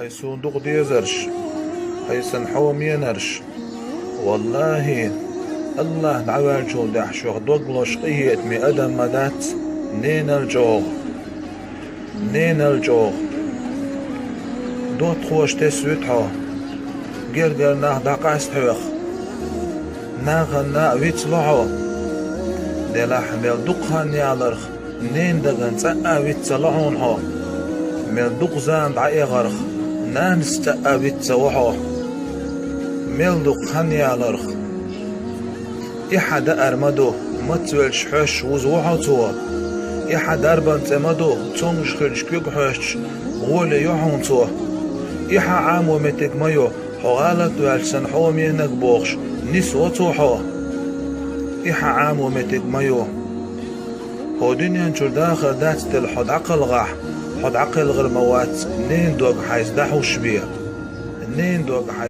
هاي صندوق ديزرش هاي سنحوم ينرش والله الله دعوال شو دحشوخ دوغلوش قيت مي أدم مدات نين الجوغ دوت خوش تسويتحو جرجر ناخ داقاس حوخ ناغ ويتلوحو دلاح ميل دقهن يالرخ نين دغن تسقا ويتسلوحون حو ميل دق زان دعي غرخ نان استقا ويتسوحو ميل دقهن يالرخ إحد أرمدو متولش حش وزوحو تو إحد أربن تمدو تونش خلش كيك حش غولي يوحون تو إحا عامو متك ميو حغالت والسن حومي نك بوخش نسو توحو إحا عامو متك ميو هو دنيا نشور داخل دات تل حد عقل غاح حد عقل غير موات نين دوغ حيز دحوش بيه نين دوغ حيز